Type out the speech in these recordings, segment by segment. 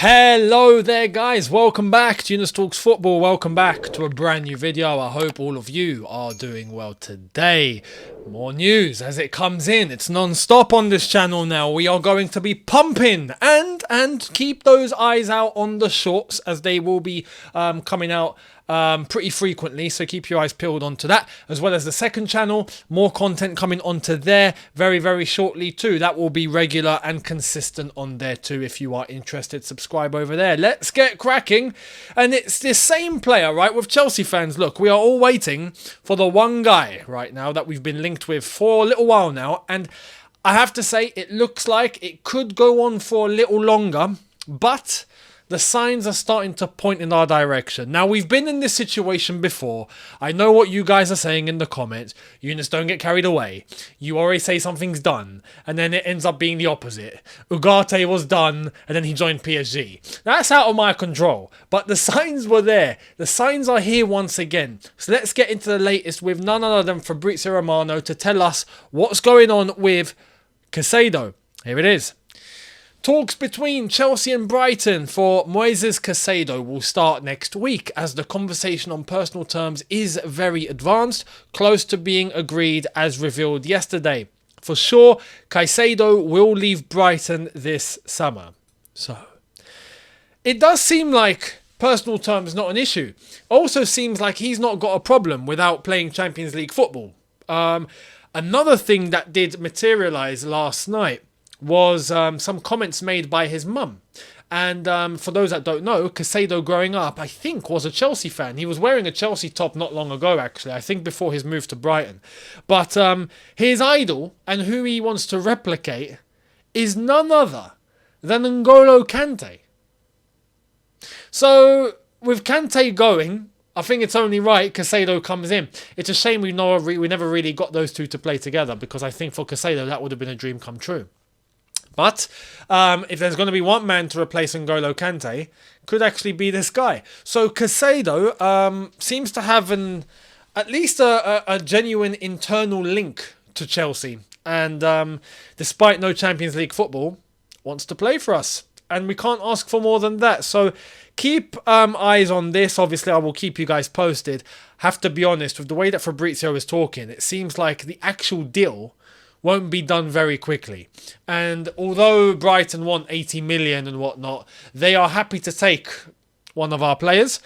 Hello there guys, welcome back to Younes Talks Football, welcome back to a brand new video. I hope all of you are doing well today. More news as it comes in, it's non-stop on this channel now. We are going to be pumping and keep those eyes out on the shorts as they will be coming out pretty frequently, so keep your eyes peeled onto that, as well as the second channel. More content coming onto there very shortly too. That will be regular and consistent on there too. If you are interested, subscribe over there. Let's get cracking. And it's the same player, right? With Chelsea fans, look, we are all waiting for the one guy right now that we've been linked with for a little while now, and I have to say it looks like it could go on for a little longer, but the signs are starting to point in our direction. Now, we've been in this situation before. I know what you guys are saying in the comments. Younes, don't get carried away. You always say something's done, and then it ends up being the opposite. Ugarte was done, and then he joined PSG. That's out of my control, but the signs were there. The signs are here once again. So let's get into the latest with none other than Fabrizio Romano to tell us what's going on with Caicedo. Here it is. Talks between Chelsea and Brighton for Moises Caicedo will start next week, as the conversation on personal terms is very advanced, close to being agreed as revealed yesterday. For sure, Caicedo will leave Brighton this summer. So, it does seem like personal terms not an issue. Also seems like he's not got a problem without playing Champions League football. Another thing that did materialise last night was some comments made by his mum. And for those that don't know, Caicedo growing up, I think, was a Chelsea fan. He was wearing a Chelsea top not long ago, actually. I think before his move to Brighton. But his idol and who he wants to replicate is none other than N'Golo Kante. So, with Kante going, I think it's only right Caicedo comes in. It's a shame we never really got those two to play together, because I think for Caicedo that would have been a dream come true. But if there's going to be one man to replace N'Golo Kante, could actually be this guy. So Caicedo seems to have at least a genuine internal link to Chelsea. And despite no Champions League football, wants to play for us. And we can't ask for more than that. So keep eyes on this. Obviously, I will keep you guys posted. Have to be honest, with the way that Fabrizio is talking, it seems like the actual deal won't be done very quickly. And although Brighton want 80 million and whatnot, they are happy to take one of our players.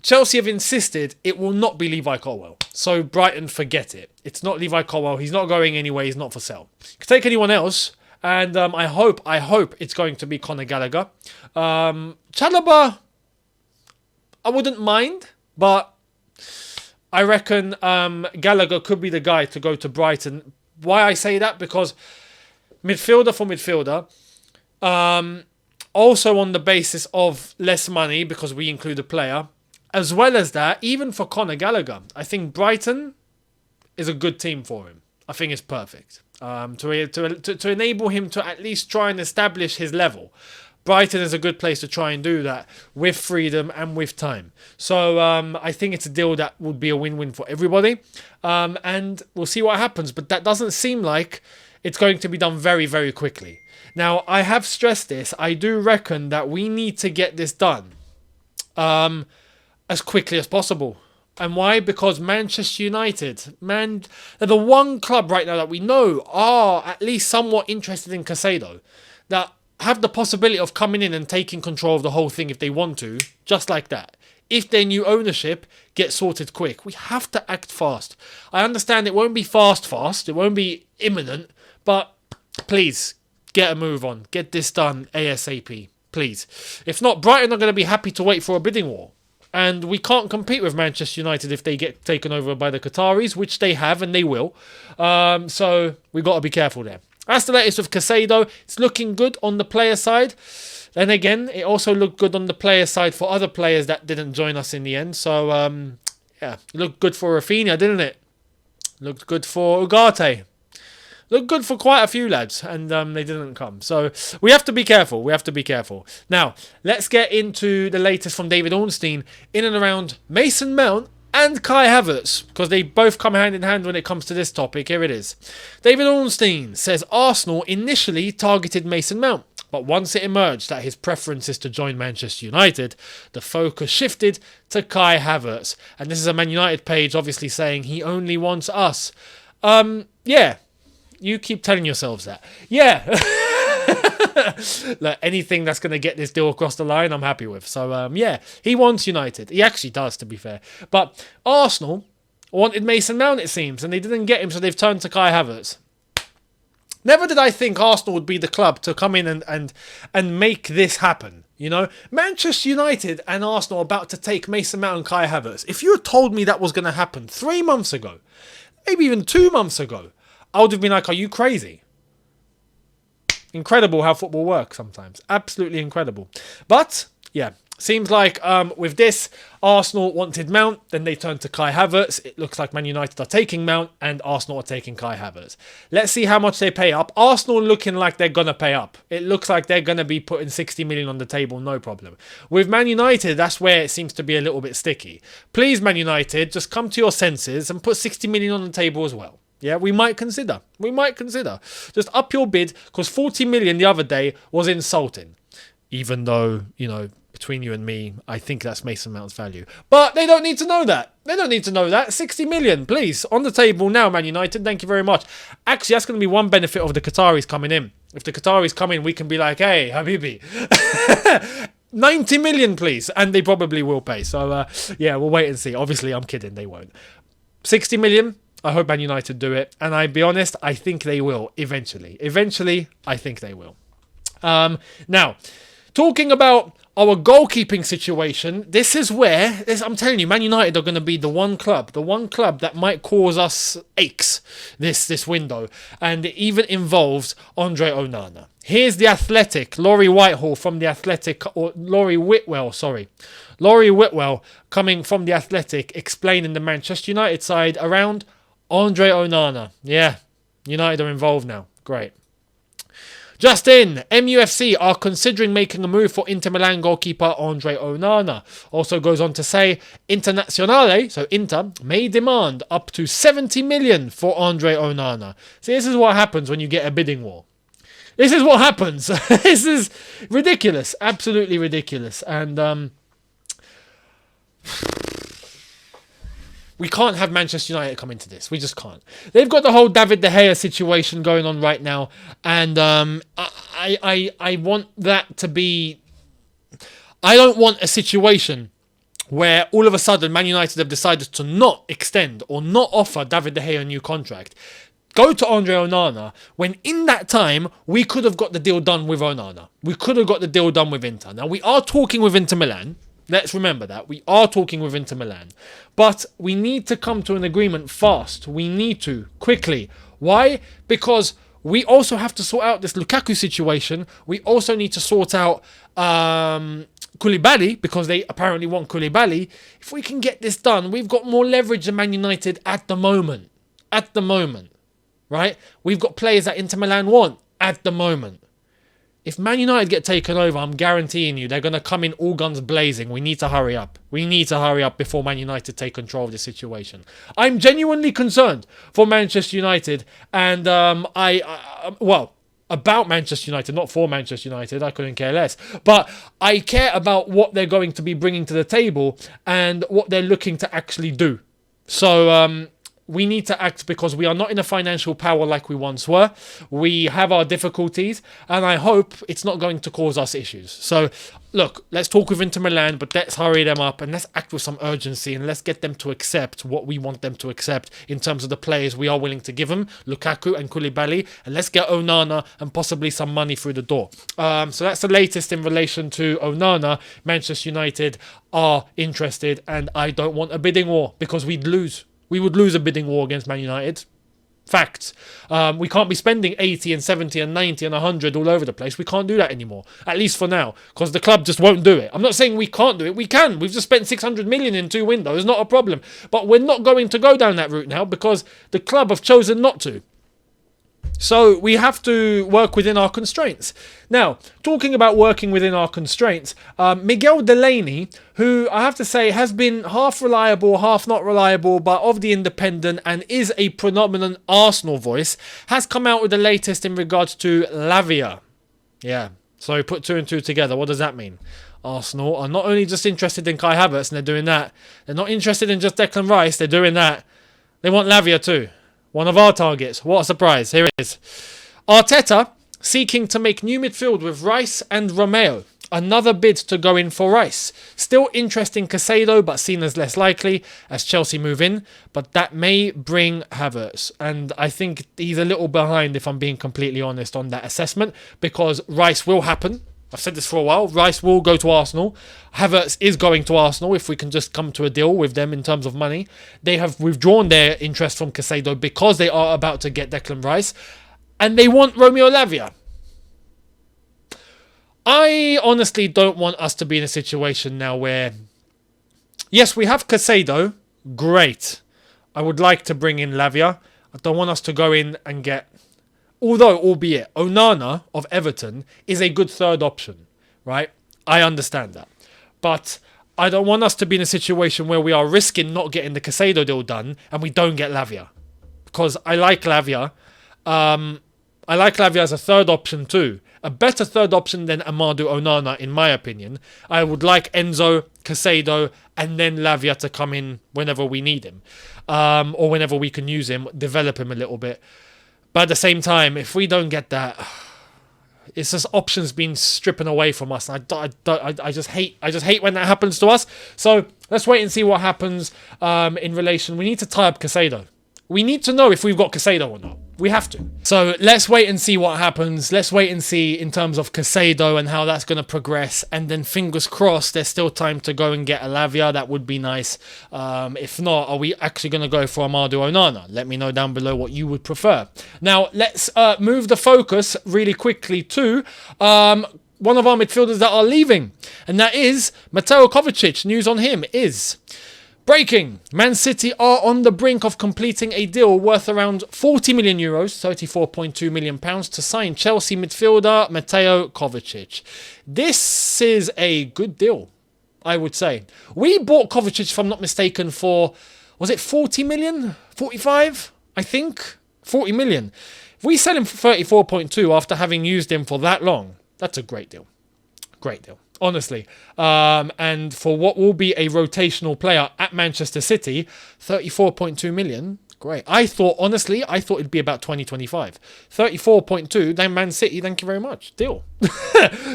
Chelsea have insisted it will not be Levi Colwill. So Brighton, forget it. It's not Levi Colwill. He's not going anywhere. He's not for sale. You can take anyone else. And I hope it's going to be Conor Gallagher. Chalobah, I wouldn't mind, but I reckon Gallagher could be the guy to go to Brighton. Why I say that? Because midfielder for midfielder, also on the basis of less money because we include a player, as well as that, even for Conor Gallagher, I think Brighton is a good team for him. I think it's perfect to enable him to at least try and establish his level. Brighton is a good place to try and do that with freedom and with time. So I think it's a deal that would be a win-win for everybody. And we'll see what happens. But that doesn't seem like it's going to be done very quickly. Now, I have stressed this. I do reckon that we need to get this done as quickly as possible. And why? Because Manchester United, they're the one club right now that we know are at least somewhat interested in Caicedo, that have the possibility of coming in and taking control of the whole thing if they want to, just like that. If their new ownership gets sorted quick, we have to act fast. I understand it won't be fast, it won't be imminent, but please, get a move on. Get this done ASAP, please. If not, Brighton are going to be happy to wait for a bidding war. And we can't compete with Manchester United if they get taken over by the Qataris, which they have and they will. So we've got to be careful there. That's the latest with Caicedo. It's looking good on the player side. Then again, it also looked good on the player side for other players that didn't join us in the end. So, yeah, it looked good for Rafinha, didn't it? Looked good for Ugarte. Looked good for quite a few lads, and they didn't come. So, we have to be careful. Now, let's get into the latest from David Ornstein in and around Mason Mount and Kai Havertz, because they both come hand in hand when it comes to this topic. Here it is. David Ornstein says Arsenal initially targeted Mason Mount, But once it emerged that his preference is to join Manchester United, the focus shifted to Kai Havertz. And this is a Man United page obviously saying he only wants us. Yeah, you keep telling yourselves that. Yeah. Like, anything that's going to get this deal across the line, I'm happy with. So, yeah, he wants United. He actually does, to be fair. But Arsenal wanted Mason Mount, it seems, and they didn't get him, so they've turned to Kai Havertz. Never did I think Arsenal would be the club to come in and make this happen. You know, Manchester United and Arsenal are about to take Mason Mount and Kai Havertz. If you had told me that was going to happen 3 months ago, maybe even 2 months ago, I would have been like, are you crazy? Incredible how football works sometimes. Absolutely incredible. But, yeah, seems like with this, Arsenal wanted Mount, then they turned to Kai Havertz. It looks like Man United are taking Mount and Arsenal are taking Kai Havertz. Let's see how much they pay up. Arsenal looking like they're going to pay up. It looks like they're going to be putting 60 million on the table, no problem. With Man United, that's where it seems to be a little bit sticky. Please, Man United, just come to your senses and put 60 million on the table as well. Yeah, we might consider. Just up your bid, because 40 million the other day was insulting. Even though, you know, between you and me, I think that's Mason Mount's value. But they don't need to know that. 60 million, please, on the table now, Man United. Thank you very much. Actually, that's going to be one benefit of the Qataris coming in. If the Qataris come in, we can be like, hey, Habibi, 90 million, please. And they probably will pay. So, yeah, we'll wait and see. Obviously, I'm kidding. They won't. 60 million. I hope Man United do it. And I'll be honest, I think they will eventually. Eventually, I think they will. Now, talking about our goalkeeping situation, this is where, I'm telling you, Man United are going to be the one club that might cause us aches this window. And it even involves Andre Onana. Here's the Athletic, Laurie Whitehall from the Athletic, or Laurie Whitwell coming from the Athletic, explaining the Manchester United side around Andre Onana. Yeah, United are involved now. Great. Just in, MUFC are considering making a move for Inter Milan goalkeeper Andre Onana. Also goes on to say, Internazionale, so Inter, may demand up to 70 million for Andre Onana. See, this is what happens when you get a bidding war. This is what happens. This is ridiculous. Absolutely ridiculous. And, we can't have Manchester United come into this. We just can't. They've got the whole David De Gea situation going on right now. And I want that to be... I don't want a situation where all of a sudden Man United have decided to not extend or not offer David De Gea a new contract. Go to Andre Onana, when in that time, we could have got the deal done with Onana. We could have got the deal done with Inter. Now, we are talking with Inter Milan. Let's remember that. We are talking with Inter Milan. But we need to come to an agreement fast. We need to, quickly. Why? Because we also have to sort out this Lukaku situation. We also need to sort out Koulibaly, because they apparently want Koulibaly. If we can get this done, we've got more leverage than Man United at the moment. At the moment. Right? We've got players that Inter Milan want at the moment. If Man United get taken over, I'm guaranteeing you, they're going to come in all guns blazing. We need to hurry up. We need to hurry up before Man United take control of the situation. I'm genuinely concerned for Manchester United. And, about Manchester United, not for Manchester United. I couldn't care less. But I care about what they're going to be bringing to the table and what they're looking to actually do. So, we need to act, because we are not in a financial power like we once were. We have our difficulties, and I hope it's not going to cause us issues. So, look, let's talk with Inter Milan, but let's hurry them up, and let's act with some urgency, and let's get them to accept what we want them to accept in terms of the players we are willing to give them, Lukaku and Koulibaly, and let's get Onana and possibly some money through the door. So that's the latest in relation to Onana. Manchester United are interested, and I don't want a bidding war, because we'd lose. We would lose a bidding war against Man United. Facts. We can't be spending 80 and 70 and 90 and 100 all over the place. We can't do that anymore. At least for now. Because the club just won't do it. I'm not saying we can't do it. We can. We've just spent 600 million in 2 windows. Not a problem. But we're not going to go down that route now, because the club have chosen not to. So we have to work within our constraints. Now, talking about working within our constraints, Miguel Delaney, who I have to say has been half reliable, half not reliable, but of the Independent and is a predominant Arsenal voice, has come out with the latest in regards to Lavia. Yeah, So put 2 and 2 together. What does that mean? Arsenal are not only just interested in Kai Havertz, and they're doing that. They're not interested in just Declan Rice. They're doing that. They want Lavia too. One of our targets. What a surprise. Here it is. Arteta seeking to make new midfield with Rice and Romeo. Another bid to go in for Rice. Still interest in Caicedo, but seen as less likely as Chelsea move in. But that may bring Havertz. And I think he's a little behind, if I'm being completely honest, on that assessment. Because Rice will happen. I've said this for a while. Rice will go to Arsenal. Havertz is going to Arsenal if we can just come to a deal with them in terms of money. They have withdrawn their interest from Caicedo because they are about to get Declan Rice. And they want Romeo Lavia. I honestly don't want us to be in a situation now where... Yes, we have Caicedo. Great. I would like to bring in Lavia. I don't want us to go in and get... Although, albeit, Onana of Everton is a good third option, right? I understand that. But I don't want us to be in a situation where we are risking not getting the Caicedo deal done and we don't get Lavia. Because I like Lavia. I like Lavia as a third option too. A better third option than Amadou Onana, in my opinion. I would like Enzo, Caicedo, and then Lavia to come in whenever we need him. Or whenever we can use him, develop him a little bit. But at the same time, if we don't get that, it's just options being stripped away from us. I just hate when that happens to us. So let's wait and see what happens in relation. We need to tie up Caicedo. We need to know if we've got Caicedo or not. We have to. So let's wait and see what happens. Let's wait and see in terms of Caicedo and how that's going to progress. And then fingers crossed, there's still time to go and get a Lavia. That would be nice. If not, are we actually going to go for Amadou Onana? Let me know down below what you would prefer. Now, let's move the focus really quickly to... one of our midfielders that are leaving. And that is Mateo Kovacic. News on him is... Breaking! Man City are on the brink of completing a deal worth around 40 million euros, 34.2 million pounds, to sign Chelsea midfielder Mateo Kovacic. This is a good deal, I would say. We bought Kovacic, if I'm not mistaken, for, was it 40 million? 45? I think? 40 million. If we sell him for 34.2 after having used him for that long, that's a great deal. Great deal. Honestly. And for what will be a rotational player at Manchester City, 34.2 million. Great. I thought it'd be about 2025. 34.2, then Man City, thank you very much. Deal.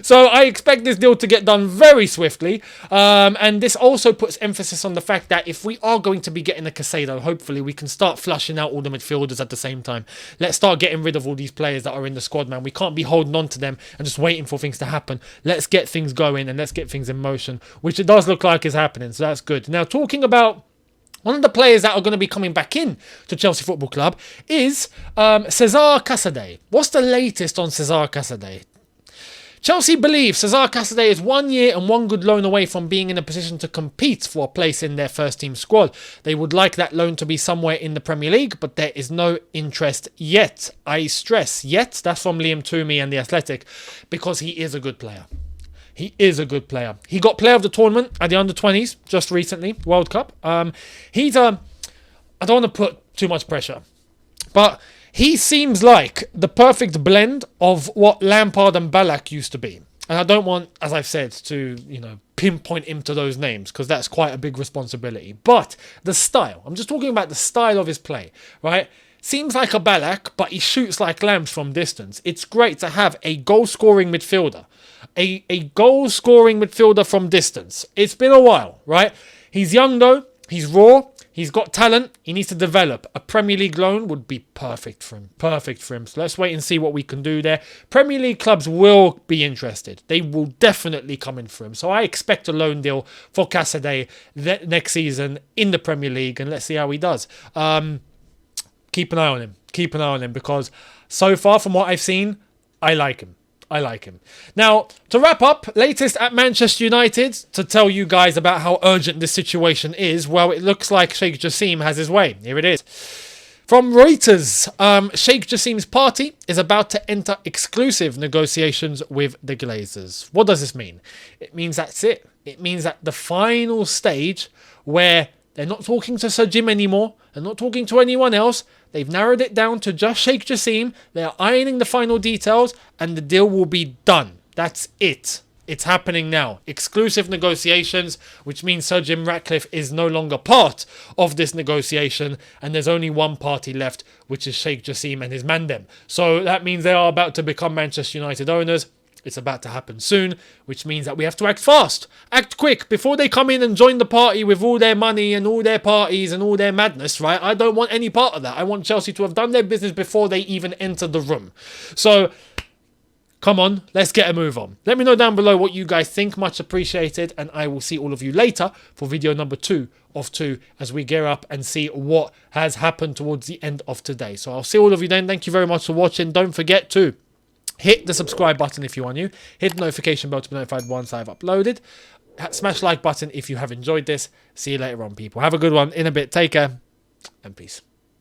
So I expect this deal to get done very swiftly. And this also puts emphasis on the fact that if we are going to be getting a Caicedo, hopefully we can start flushing out all the midfielders at the same time. Let's start getting rid of all these players that are in the squad, man. We can't be holding on to them and just waiting for things to happen. Let's get things going and let's get things in motion, which it does look like is happening. So that's good. Now, talking about one of the players that are going to be coming back in to Chelsea Football Club is Cesare Casadei. What's the latest on Cesare Casadei? Chelsea believe Cesare Casadei is 1 year and one good loan away from being in a position to compete for a place in their first team squad. They would like that loan to be somewhere in the Premier League, but there is no interest yet. I stress yet. That's from Liam Toomey and The Athletic, because he is a good player. He is a good player. He got player of the tournament at the under-20s just recently, World Cup. He's I don't want to put too much pressure, but he seems like the perfect blend of what Lampard and Ballack used to be. And I don't want, as I've said, to, pinpoint him to those names, because that's quite a big responsibility. But the style, I'm just talking about the style of his play, right? Seems like a Ballack, but he shoots like lambs from distance. It's great to have a goal-scoring midfielder. A goal-scoring midfielder from distance. It's been a while, right? He's young though. He's raw. He's got talent. He needs to develop. A Premier League loan would be perfect for him. Perfect for him. So let's wait and see what we can do there. Premier League clubs will be interested. They will definitely come in for him. So I expect a loan deal for Casadei next season in the Premier League. And let's see how he does. Keep an eye on him. Keep an eye on him, because so far from what I've seen, I like him. I like him. Now, to wrap up, latest at Manchester United, to tell you guys about how urgent this situation is, well, it looks like Sheikh Jassim has his way. Here it is. From Reuters, Sheikh Jassim's party is about to enter exclusive negotiations with the Glazers. What does this mean? It means that's it. It means that the final stage where they're not talking to Sir Jim anymore, they're not talking to anyone else, they've narrowed it down to just Sheikh Jassim, they're ironing the final details, and the deal will be done. That's it. It's happening now. Exclusive negotiations, which means Sir Jim Ratcliffe is no longer part of this negotiation, and there's only one party left, which is Sheikh Jassim and his mandem. So that means they are about to become Manchester United owners. It's about to happen soon, which means that we have to act fast, act quick, before they come in and join the party with all their money and all their parties and all their madness, right? I don't want any part of that. I want Chelsea to have done their business before they even enter the room. So, come on, let's get a move on. Let me know down below what you guys think, much appreciated, and I will see all of you later for video number 2 of 2 as we gear up and see what has happened towards the end of today. So I'll see all of you then. Thank you very much for watching. Don't forget to hit the subscribe button if you are new. Hit the notification bell to be notified once I've uploaded. Smash like button if you have enjoyed this. See you later on, people. Have a good one. In a bit. Take care and peace.